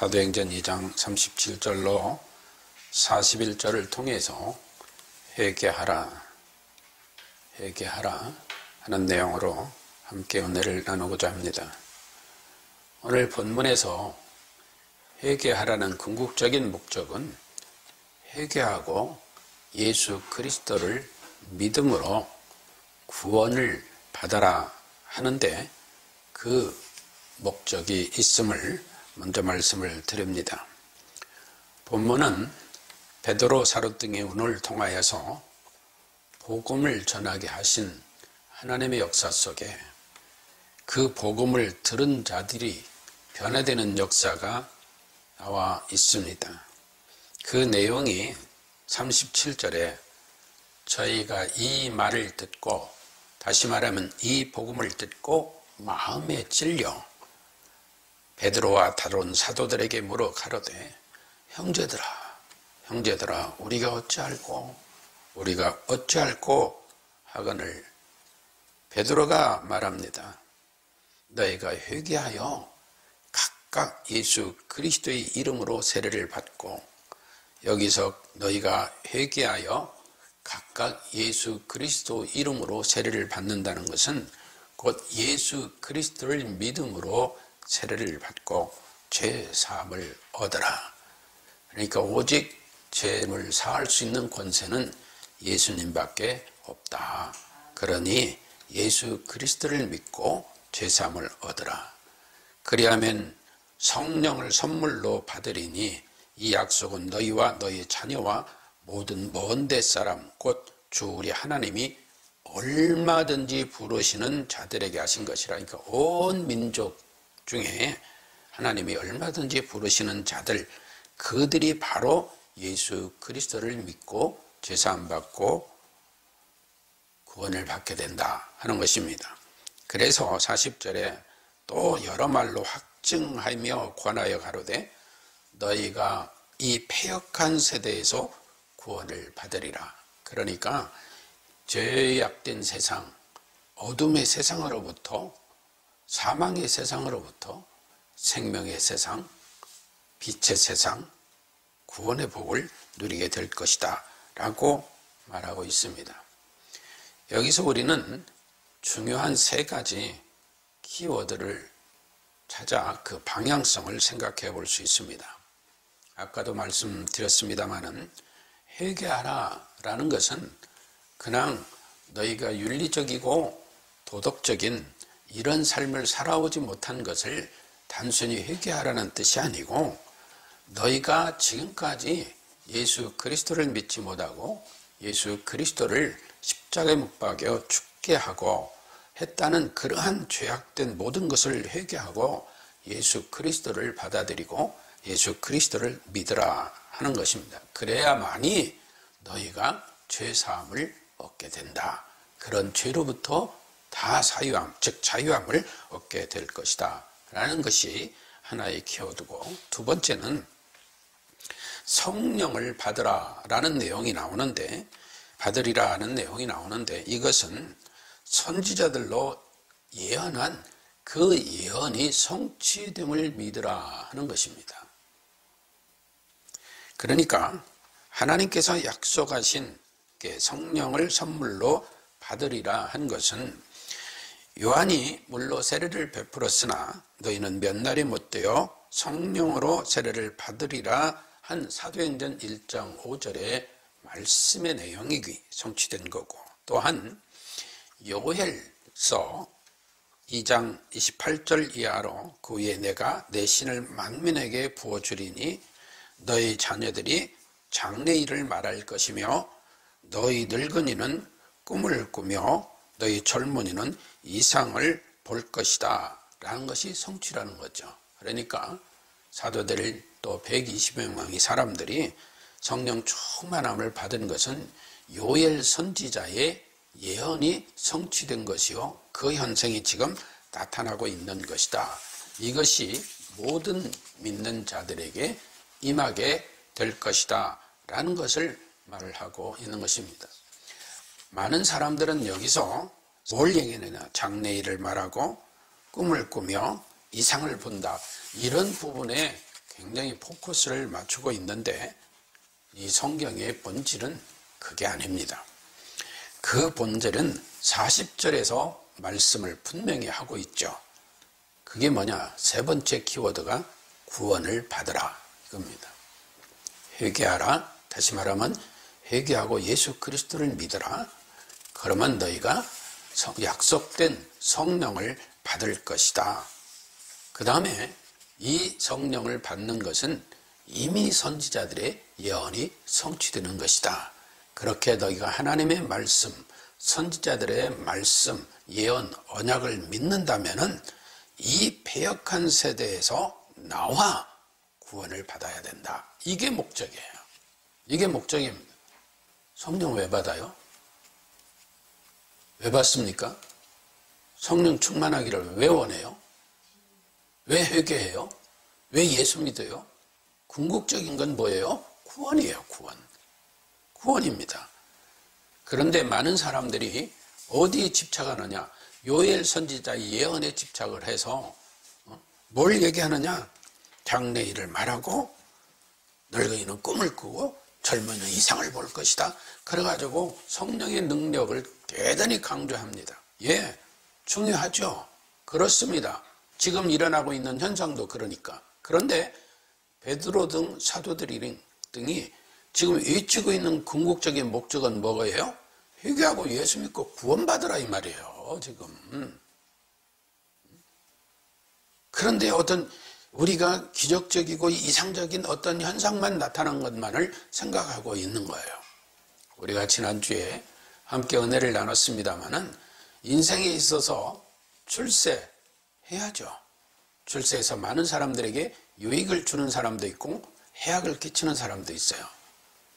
사도행전 2장 37절로 41절을 통해서 회개하라 하는 내용으로 함께 은혜를 나누고자 합니다. 오늘 본문에서 회개하라는 궁극적인 목적은 회개하고 예수 그리스도를 믿음으로 구원을 받아라 하는데 그 목적이 있음을 먼저 말씀을 드립니다. 본문은 베드로 사도등의 운을 통하여서 복음을 전하게 하신 하나님의 역사 속에 그 복음을 들은 자들이 변화되는 역사가 나와 있습니다. 그 내용이 37절에 저희가 이 말을 듣고, 다시 말하면 이 복음을 듣고 마음에 찔려 베드로와 다른 사도들에게 물어 가로되 형제들아 우리가 어찌할꼬 하거늘 베드로가 말합니다. 너희가 회개하여 각각 예수 그리스도의 이름으로 세례를 받고, 여기서 너희가 회개하여 각각 예수 그리스도 이름으로 세례를 받는다는 것은 곧 예수 그리스도를 믿음으로 세례를 받고 죄 사함을 얻어라. 그러니까 오직 죄를 사할 수 있는 권세는 예수님밖에 없다. 그러니 예수 그리스도를 믿고 죄 사함을 얻어라. 그리하면 성령을 선물로 받으리니 이 약속은 너희와 너희 자녀와 모든 먼 데 사람 곧 주 우리 하나님이 얼마든지 부르시는 자들에게 하신 것이라. 그러니까 온 민족 중에 하나님이 얼마든지 부르시는 자들, 그들이 바로 예수 그리스도를 믿고 죄사함 받고 구원을 받게 된다 하는 것입니다. 그래서 40절에 또 여러 말로 확증하며 권하여 가로되 너희가 이 패역한 세대에서 구원을 받으리라. 그러니까 죄악된 세상, 어둠의 세상으로부터, 사망의 세상으로부터 생명의 세상, 빛의 세상, 구원의 복을 누리게 될 것이다 라고 말하고 있습니다. 여기서 우리는 중요한 세 가지 키워드를 찾아 그 방향성을 생각해 볼 수 있습니다. 아까도 말씀드렸습니다마는 회개하라 라는 것은 그냥 너희가 윤리적이고 도덕적인 이런 삶을 살아오지 못한 것을 단순히 회개하라는 뜻이 아니고, 너희가 지금까지 예수 그리스도를 믿지 못하고 예수 그리스도를 십자가에 못 박여 죽게 하고 했다는 그러한 죄악된 모든 것을 회개하고 예수 그리스도를 받아들이고 예수 그리스도를 믿으라 하는 것입니다. 그래야만이 너희가 죄사함을 얻게 된다. 그런 죄로부터 다 사유함, 즉 자유함을 얻게 될 것이다 라는 것이 하나의 키워드고, 두 번째는 성령을 받으라 라는 내용이 나오는데, 받으리라 하는 내용이 나오는데, 이것은 선지자들로 예언한 그 예언이 성취됨을 믿으라 하는 것입니다. 그러니까 하나님께서 약속하신 성령을 선물로 받으리라 한 것은, 요한이 물로 세례를 베풀었으나 너희는 몇 날이 못되어 성령으로 세례를 받으리라 한 사도행전 1장 5절의 말씀의 내용이 성취된 거고, 또한 요엘서 2장 28절 이하로 그 위에 내가 내 신을 만민에게 부어주리니 너희 자녀들이 장래일을 말할 것이며 너희 늙은이는 꿈을 꾸며 너희 젊은이는 이상을 볼 것이다 라는 것이 성취라는 거죠. 그러니까 사도들 또 120여 명의 사람들이 성령 충만함을 받은 것은 요엘 선지자의 예언이 성취된 것이요, 그 현상이 지금 나타나고 있는 것이다. 이것이 모든 믿는 자들에게 임하게 될 것이다 라는 것을 말을 하고 있는 것입니다. 많은 사람들은 여기서 뭘 얘기하느냐, 장래일을 말하고 꿈을 꾸며 이상을 본다, 이런 부분에 굉장히 포커스를 맞추고 있는데 이 성경의 본질은 그게 아닙니다. 그 본질은 40절에서 말씀을 분명히 하고 있죠. 그게 뭐냐? 세 번째 키워드가 구원을 받으라 이겁니다. 회개하라. 다시 말하면 회개하고 예수 그리스도를 믿으라. 그러면 너희가 약속된 성령을 받을 것이다. 그 다음에 이 성령을 받는 것은 이미 선지자들의 예언이 성취되는 것이다. 그렇게 너희가 하나님의 말씀, 선지자들의 말씀, 예언, 언약을 믿는다면은 이 패역한 세대에서 나와 구원을 받아야 된다. 이게 목적이에요. 이게 목적입니다. 성령 왜 받아요? 왜 받습니까? 성령 충만하기를 왜 원해요? 왜 회개해요? 왜 예수 믿어요? 궁극적인 건 뭐예요? 구원이에요. 구원. 구원입니다. 그런데 많은 사람들이 어디에 집착하느냐? 요엘 선지자의 예언에 집착을 해서 뭘 얘기하느냐? 장래일을 말하고 늙은이는 꿈을 꾸고 젊은이는 이상을 볼 것이다. 그래가지고 성령의 능력을 대단히 강조합니다. 예, 중요하죠. 그렇습니다. 지금 일어나고 있는 현상도 그러니까. 그런데 베드로 등 사도들 등이 지금 외치고 있는 궁극적인 목적은 뭐예요? 회개하고 예수 믿고 구원받으라 이 말이에요. 지금. 그런데 어떤 우리가 기적적이고 이상적인 어떤 현상만 나타난 것만을 생각하고 있는 거예요. 우리가 지난주에 함께 은혜를 나눴습니다마는 인생에 있어서 출세해야죠. 출세해서 많은 사람들에게 유익을 주는 사람도 있고 해악을 끼치는 사람도 있어요.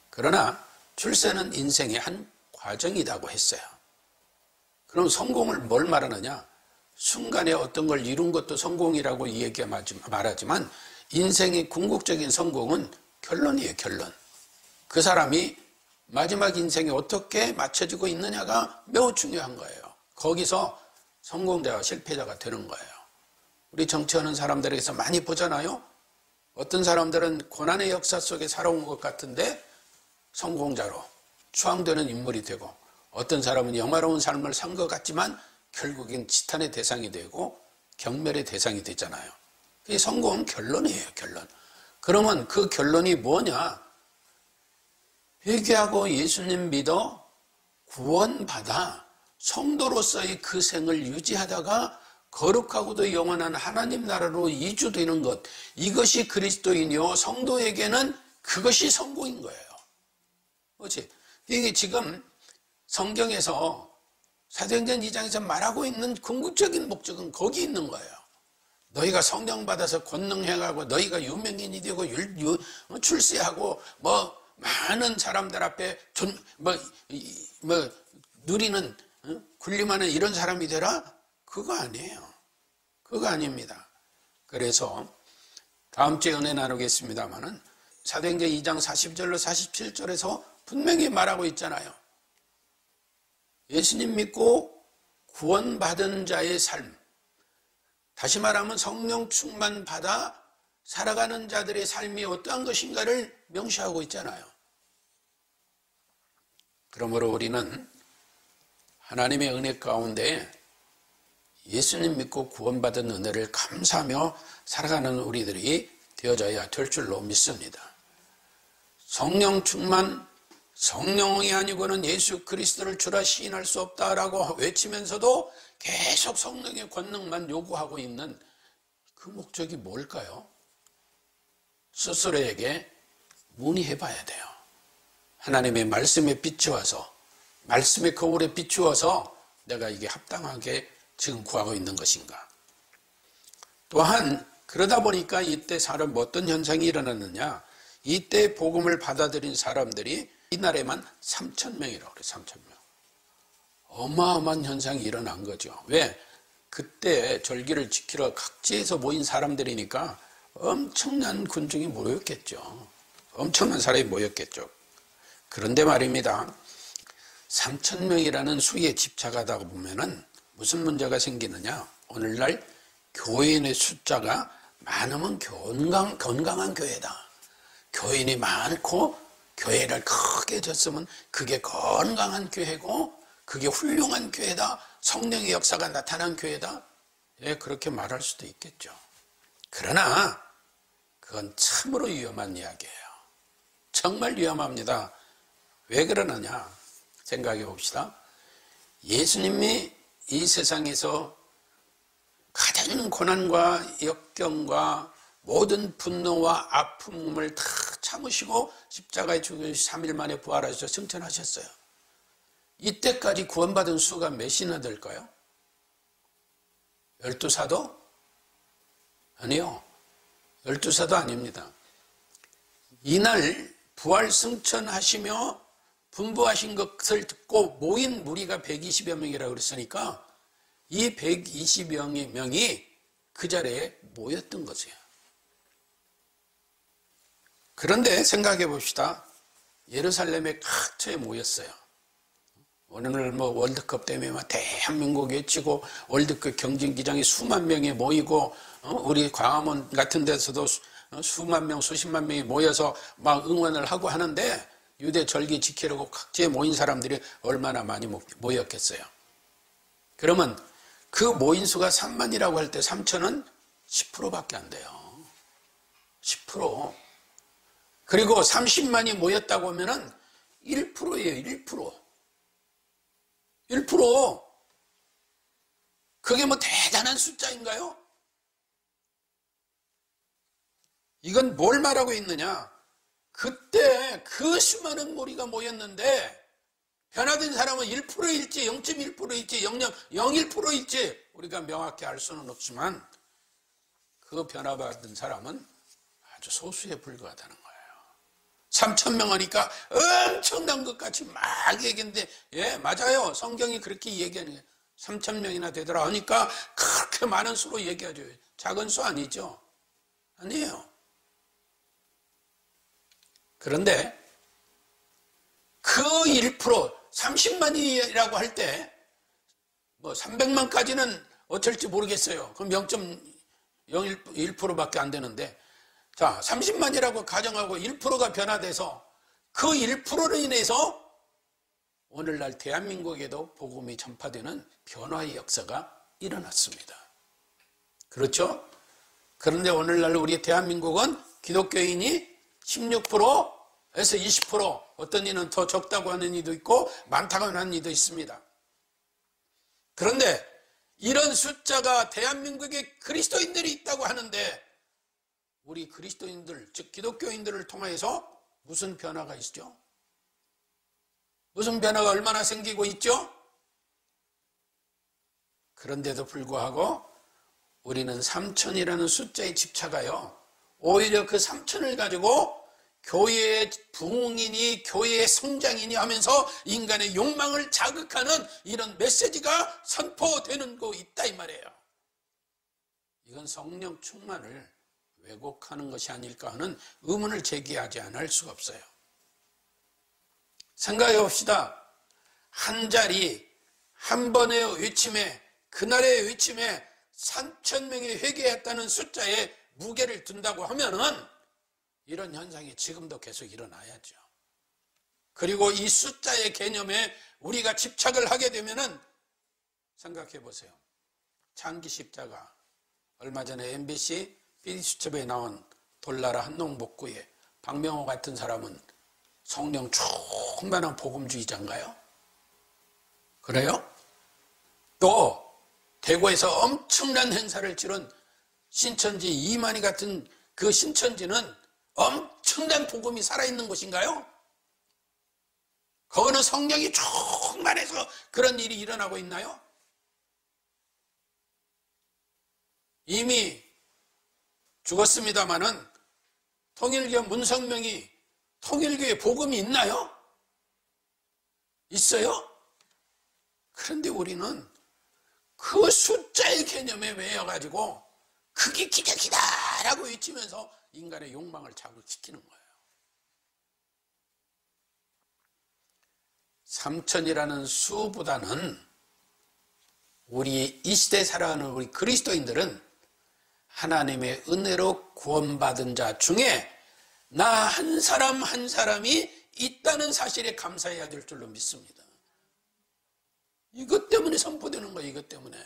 그러나 출세는 인생의 한 과정이라고 했어요. 그럼 성공을 뭘 말하느냐? 순간에 어떤 걸 이룬 것도 성공이라고 말하지만 인생의 궁극적인 성공은 결론이에요. 결론. 그 사람이 마지막 인생에 어떻게 맞춰지고 있느냐가 매우 중요한 거예요. 거기서 성공자와 실패자가 되는 거예요. 우리 정치하는 사람들에게서 많이 보잖아요. 어떤 사람들은 고난의 역사 속에 살아온 것 같은데 성공자로 추앙되는 인물이 되고, 어떤 사람은 영화로운 삶을 산 것 같지만 결국엔 지탄의 대상이 되고 경멸의 대상이 되잖아요. 이 성공은 결론이에요. 결론. 그러면 그 결론이 뭐냐? 회개하고 예수님 믿어 구원받아 성도로서의 그 생을 유지하다가 거룩하고도 영원한 하나님 나라로 이주되는 것, 이것이 그리스도인이요 성도에게는 그것이 성공인 거예요. 그렇지? 이게 지금 성경에서 사도행전 2장에서 말하고 있는 궁극적인 목적은 거기 있는 거예요. 너희가 성령 받아서 권능해가고 너희가 유명인이 되고 출세하고 많은 사람들 앞에 누리는 군림하는 이런 사람이 되라? 그거 아니에요. 그거 아닙니다. 그래서 다음 주에 은혜 나누겠습니다마는 사도행전 2장 40절로 47절에서 분명히 말하고 있잖아요. 예수님 믿고 구원받은 자의 삶, 다시 말하면 성령 충만 받아 살아가는 자들의 삶이 어떠한 것인가를 명시하고 있잖아요. 그러므로 우리는 하나님의 은혜 가운데 예수님 믿고 구원받은 은혜를 감사하며 살아가는 우리들이 되어져야 될 줄로 믿습니다. 성령 충만, 성령이 아니고는 예수 그리스도를 주라 시인할 수 없다라고 외치면서도 계속 성령의 권능만 요구하고 있는 그 목적이 뭘까요? 스스로에게 문의해봐야 돼요. 하나님의 말씀에 비추어서, 말씀의 거울에 비추어서 내가 이게 합당하게 지금 구하고 있는 것인가? 또한 그러다 보니까 이때 사람 어떤 현상이 일어났느냐? 이때 복음을 받아들인 사람들이 이날에만 3,000명이라고 그래요. 3,000명. 어마어마한 현상이 일어난 거죠. 왜? 그때 절기를 지키러 각지에서 모인 사람들이니까 엄청난 군중이 모였겠죠. 엄청난 사람이 모였겠죠. 그런데 말입니다. 3,000명이라는 수에 집착하다 보면은 무슨 문제가 생기느냐? 오늘날 교인의 숫자가 많으면 건강한 교회다. 교인이 많고 교회를 크게 졌으면 그게 건강한 교회고 그게 훌륭한 교회다. 성령의 역사가 나타난 교회다. 예, 그렇게 말할 수도 있겠죠. 그러나 그건 참으로 위험한 이야기예요. 정말 위험합니다. 왜 그러느냐 생각해 봅시다. 예수님이 이 세상에서 가장 고난과 역경과 모든 분노와 아픔을 다 참으시고 십자가에 죽으시고 3일 만에 부활하셔서 승천하셨어요. 이때까지 구원받은 수가 몇이나 될까요? 12사도? 아니요. 12사도 아닙니다. 이날 부활 승천하시며 분부하신 것을 듣고 모인 무리가 120여 명이라고 그랬으니까 이 120여 명이 그 자리에 모였던 거죠. 그런데 생각해 봅시다. 예루살렘에 각처에 모였어요. 오늘 월드컵 때문에 대한민국 외치고 월드컵 경진기장에 수만 명이 모이고 우리 광화문 같은 데서도 수만 명, 수십만 명이 모여서 막 응원을 하고 하는데 유대 절기 지키려고 각지에 모인 사람들이 얼마나 많이 모였겠어요. 그러면 그 모인 수가 3만이라고 할 때 3천은 10%밖에 안 돼요. 10%. 그리고 30만이 모였다고 하면은 1%예요, 1%. 1%. 그게 뭐 대단한 숫자인가요? 이건 뭘 말하고 있느냐? 그때 그 수많은 무리가 모였는데 변화된 사람은 1%일지 0.1%일지 0.01%일지 우리가 명확히 알 수는 없지만 그 변화받은 사람은 아주 소수에 불과하다는 거예요. 3,000명 하니까 엄청난 것 같이 막 얘기했는데 예 맞아요. 성경이 그렇게 얘기하는 거예요. 3,000명이나 되더라 하니까 그렇게 많은 수로 얘기하죠. 작은 수 아니죠. 아니에요. 그런데 그 1% 30만이라고 할 때 뭐 300만까지는 어쩔지 모르겠어요. 그럼 0.01%밖에 안 되는데 자 30만이라고 가정하고 1%가 변화돼서 그 1%로 인해서 오늘날 대한민국에도 복음이 전파되는 변화의 역사가 일어났습니다. 그렇죠? 그런데 오늘날 우리 대한민국은 기독교인이 16%에서 20%, 어떤 이는 더 적다고 하는 이도 있고 많다고 하는 이도 있습니다. 그런데 이런 숫자가 대한민국에 그리스도인들이 있다고 하는데 우리 그리스도인들, 즉 기독교인들을 통해서 무슨 변화가 있죠? 무슨 변화가 얼마나 생기고 있죠? 그런데도 불구하고 우리는 3천이라는 숫자에 집착하여 오히려 그 3천을 가지고 교회의 부흥이니 교회의 성장이니 하면서 인간의 욕망을 자극하는 이런 메시지가 선포되는 거 있다 이 말이에요. 이건 성령 충만을 왜곡하는 것이 아닐까 하는 의문을 제기하지 않을 수가 없어요. 생각해 봅시다. 한 자리 한 번의 외침에 그날의 외침에 3,000명이 회개했다는 숫자에 무게를 둔다고 하면은 이런 현상이 지금도 계속 일어나야죠. 그리고 이 숫자의 개념에 우리가 집착을 하게 되면은 생각해 보세요. 장기 십자가 얼마 전에 MBC 피디수첩에 나온 돌나라 한농복구의 박명호 같은 사람은 성령 충만한 복음주의자인가요? 그래요? 또 대구에서 엄청난 행사를 치른 신천지 이만희 같은 그 신천지는 엄청난 복음이 살아있는 곳인가요? 거기는 성령이 충만해서 그런 일이 일어나고 있나요? 이미 죽었습니다마는 통일교 문성명이 통일교에 복음이 있나요? 있어요? 그런데 우리는 그 숫자의 개념에 매여가지고 그게 기적이다라고 외치면서 인간의 욕망을 자극시키는 거예요. 3천이라는 수보다는 우리 이 시대에 살아가는 우리 그리스도인들은 하나님의 은혜로 구원받은 자 중에 나 한 사람 한 사람이 있다는 사실에 감사해야 될 줄로 믿습니다. 이것 때문에 선포되는 거예요. 이것 때문에.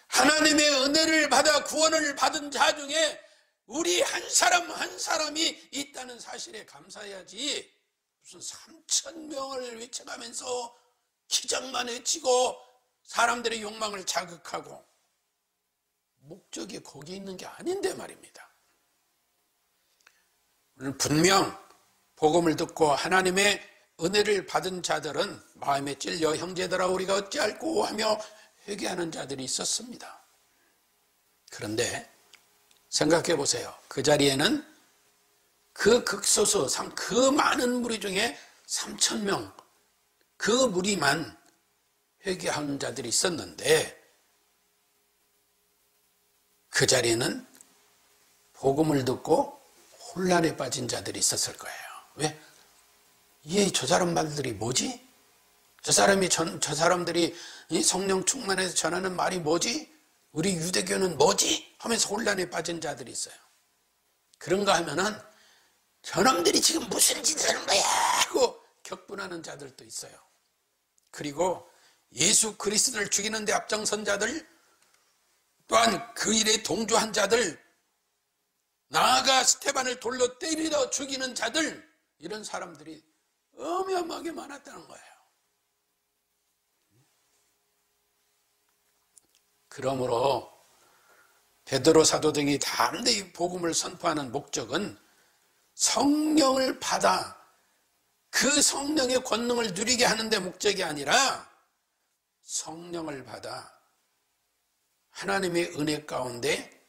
하나님의 은혜를 받아 구원을 받은 자 중에 우리 한 사람 한 사람이 있다는 사실에 감사해야지, 무슨 3,000명을 외쳐가면서 기적만 외치고 사람들의 욕망을 자극하고, 목적이 거기 있는 게 아닌데 말입니다. 분명 복음을 듣고 하나님의 은혜를 받은 자들은 마음에 찔려 형제들아 우리가 어찌할꼬 하며 회개하는 자들이 있었습니다. 그런데 생각해 보세요. 그 자리에는 그 극소수, 그 많은 무리 중에 3,000명, 그 무리만 회개하는 자들이 있었는데, 그 자리에는 복음을 듣고 혼란에 빠진 자들이 있었을 거예요. 왜? 저 사람들이 뭐지? 저 사람들이 성령 충만해서 전하는 말이 뭐지? 우리 유대교는 뭐지? 하면서 혼란에 빠진 자들이 있어요. 그런가 하면은 저놈들이 지금 무슨 짓을 하는 거야 하고 격분하는 자들도 있어요. 그리고 예수 그리스도를 죽이는 데 앞장선 자들, 또한 그 일에 동조한 자들, 나아가 스테반을 돌로 때리려 죽이는 자들, 이런 사람들이 어마어마하게 많았다는 거예요. 그러므로 베드로 사도 등이 담대히 복음을 선포하는 목적은 성령을 받아 그 성령의 권능을 누리게 하는 데 목적이 아니라, 성령을 받아 하나님의 은혜 가운데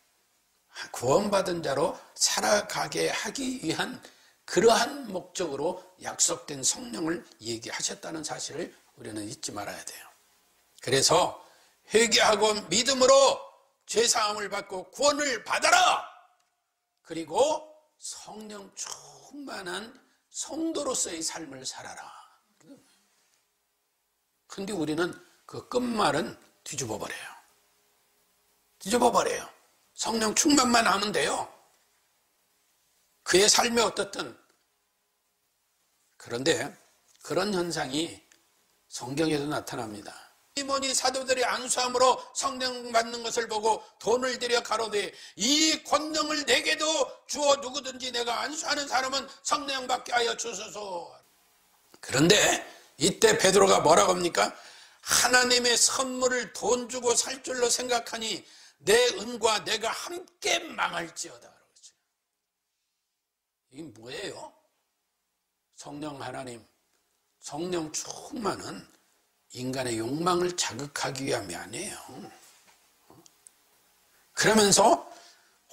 구원받은 자로 살아가게 하기 위한 그러한 목적으로 약속된 성령을 얘기하셨다는 사실을 우리는 잊지 말아야 돼요. 그래서 회개하고 믿음으로 죄사함을 받고 구원을 받아라! 그리고 성령 충만한 성도로서의 삶을 살아라. 근데 우리는 그 끝말은 뒤집어버려요. 성령 충만만 하면 돼요. 그의 삶이 어떻든. 그런데 그런 현상이 성경에도 나타납니다. 시몬이 사도들의 안수함으로 성령 받는 것을 보고 돈을 들여 가로되 이 권능을 내게도 주어 누구든지 내가 안수하는 사람은 성령 받게 하여 주소서. 그런데 이때 베드로가 뭐라고 합니까? 하나님의 선물을 돈 주고 살 줄로 생각하니 내 은과 내가 함께 망할지어다. 이게 뭐예요? 성령 하나님, 성령 충만은 인간의 욕망을 자극하기 위함이 아니에요. 그러면서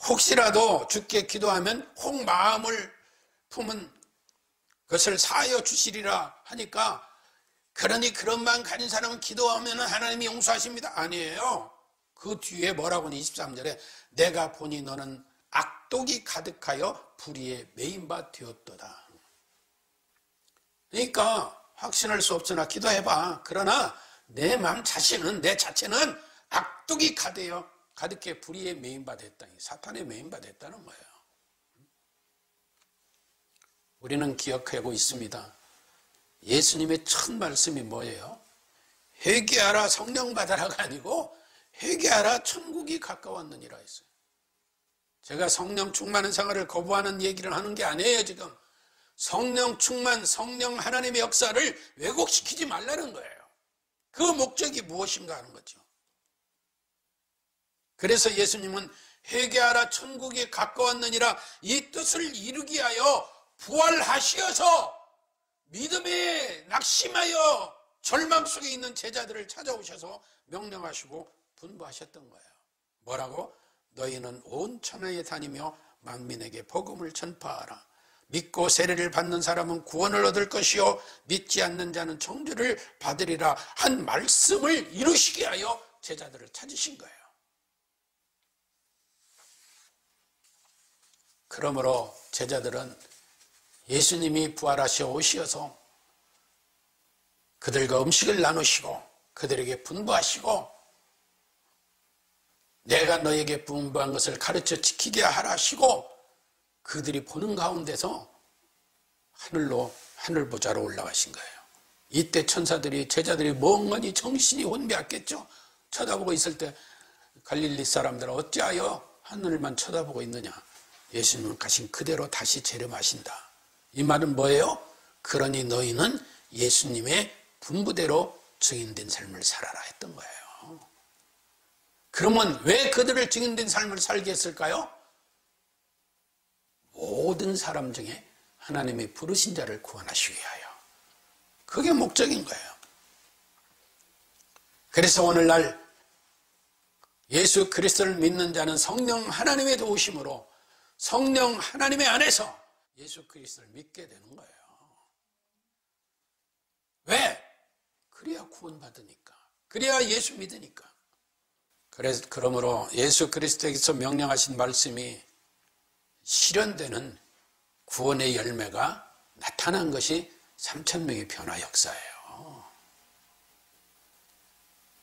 혹시라도 주께 기도하면 혹 마음을 품은 것을 사하여 주시리라 하니까, 그러니 그런 마음 가진 사람은 기도하면 하나님이 용서하십니다. 아니에요. 그 뒤에 뭐라고 하니 23절에 내가 보니 너는 악독이 가득하여 불의에 메인 바 되었도다. 그러니까 확신할 수 없으나 기도해봐. 그러나 내 마음 자신은, 내 자체는 악독이 가득해 불의에 메인 바 됐다. 사탄의 메인 바 됐다는 거예요. 우리는 기억하고 있습니다. 예수님의 첫 말씀이 뭐예요? 회개하라 성령 받아라가 아니고 회개하라 천국이 가까웠느니라 했어요. 제가 성령 충만한 생활을 거부하는 얘기를 하는 게 아니에요. 지금 성령 충만, 성령 하나님의 역사를 왜곡시키지 말라는 거예요. 그 목적이 무엇인가 하는 거죠. 그래서 예수님은 회개하라 천국이 가까웠느니라 이 뜻을 이루기 위하여 부활하시어서 믿음에 낙심하여 절망 속에 있는 제자들을 찾아오셔서 명령하시고 분부하셨던 거예요. 뭐라고? 너희는 온 천하에 다니며 만민에게 복음을 전파하라. 믿고 세례를 받는 사람은 구원을 얻을 것이요 믿지 않는 자는 정죄를 받으리라 한 말씀을 이루시게 하여 제자들을 찾으신 거예요. 그러므로 제자들은 예수님이 부활하시어 오시어서 그들과 음식을 나누시고 그들에게 분부하시고 내가 너에게 분부한 것을 가르쳐 지키게 하라 하시고 그들이 보는 가운데서 하늘 보좌로 올라가신 거예요. 이때 천사들이 제자들이 멍하니 정신이 혼미했겠죠. 쳐다보고 있을 때 갈릴리 사람들은 어찌하여 하늘만 쳐다보고 있느냐. 예수님은 가신 그대로 다시 재림하신다. 이 말은 뭐예요? 그러니 너희는 예수님의 분부대로 증인된 삶을 살아라 했던 거예요. 그러면 왜 그들을 증인된 삶을 살게 했을까요? 모든 사람 중에 하나님의 부르신 자를 구원하시기 위하여. 그게 목적인 거예요. 그래서 오늘날 예수 그리스도를 믿는 자는 성령 하나님의 도우심으로 성령 하나님의 안에서 예수 그리스도를 믿게 되는 거예요. 왜? 그래야 구원받으니까. 그래야 예수 믿으니까. 그러므로 예수 그리스도에게서 명령하신 말씀이 실현되는 구원의 열매가 나타난 것이 3,000명의 변화 역사예요.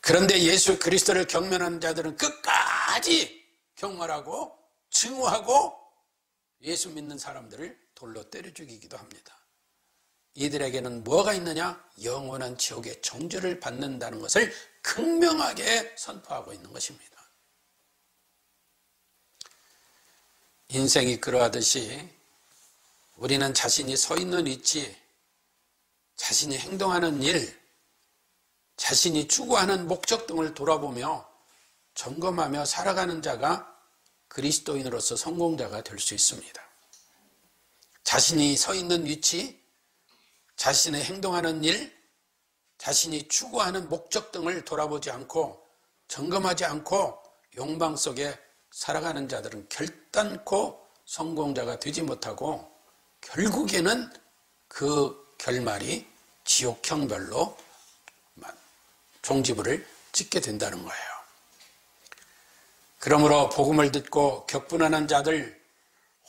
그런데 예수 그리스도를 경멸하는 자들은 끝까지 경멸하고 증오하고 예수 믿는 사람들을 돌로 때려 죽이기도 합니다. 이들에게는 뭐가 있느냐? 영원한 지옥의 정죄를 받는다는 것을 극명하게 선포하고 있는 것입니다. 인생이 그러하듯이 우리는 자신이 서 있는 위치, 자신이 행동하는 일, 자신이 추구하는 목적 등을 돌아보며 점검하며 살아가는 자가 그리스도인으로서 성공자가 될 수 있습니다. 자신이 서 있는 위치, 자신의 행동하는 일, 자신이 추구하는 목적 등을 돌아보지 않고 점검하지 않고 욕망 속에 살아가는 자들은 결단코 성공자가 되지 못하고 결국에는 그 결말이 지옥형별로 종지부를 찍게 된다는 거예요. 그러므로 복음을 듣고 격분하는 자들,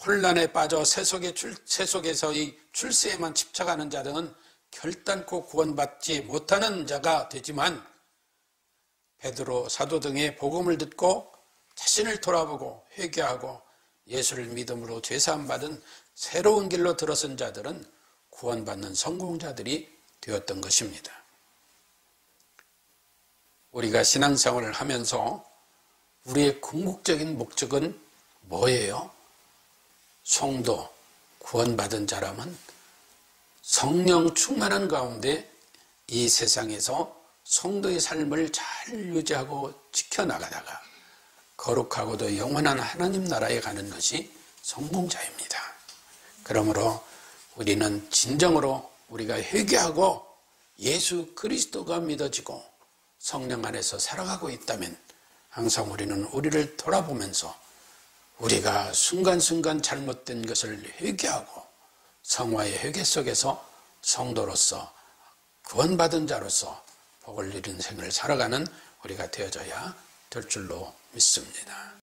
혼란에 빠져 세속에서의 출세에만 집착하는 자들은 결단코 구원받지 못하는 자가 되지만 베드로, 사도 등의 복음을 듣고 자신을 돌아보고 회개하고 예수를 믿음으로 죄사함 받은 새로운 길로 들어선 자들은 구원받는 성공자들이 되었던 것입니다. 우리가 신앙생활을 하면서 우리의 궁극적인 목적은 뭐예요? 성도, 구원받은 자라면 성령 충만한 가운데 이 세상에서 성도의 삶을 잘 유지하고 지켜나가다가 거룩하고도 영원한 하나님 나라에 가는 것이 성공자입니다. 그러므로 우리는 진정으로 우리가 회개하고 예수 그리스도가 믿어지고 성령 안에서 살아가고 있다면 항상 우리는 우리를 돌아보면서 우리가 순간순간 잘못된 것을 회개하고 성화의 회개 속에서 성도로서 구원받은 자로서 복을 누리는 생을 살아가는 우리가 되어져야 될 줄로 믿습니다.